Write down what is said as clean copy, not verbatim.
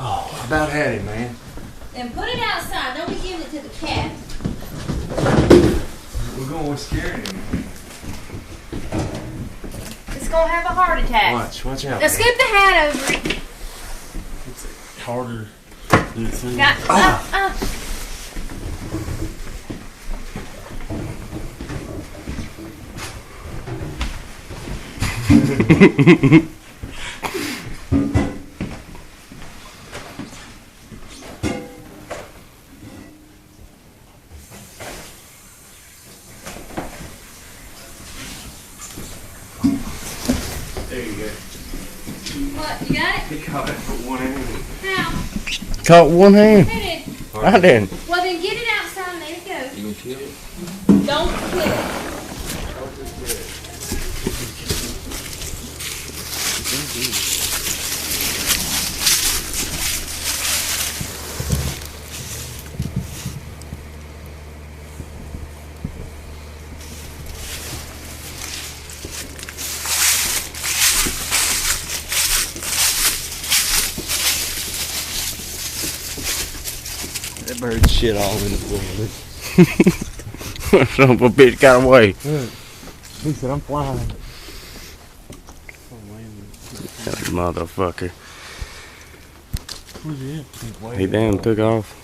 Oh, I about had him, man. Then put it outside. Don't be giving it to the cat. We're going with scaring him. It's gonna have a heart attack. Watch out. Now scoop the hat over it. It's harder than it seems. There you go. What? You got it? He caught it with one hand. How? Caught one hand. Who did? I didn't. Well, then get it outside and let it go. You gonna kill it? Don't kill it. That bird shit all in the water. Son of a bitch got away. He said, I'm flying. That motherfucker. He damn took off.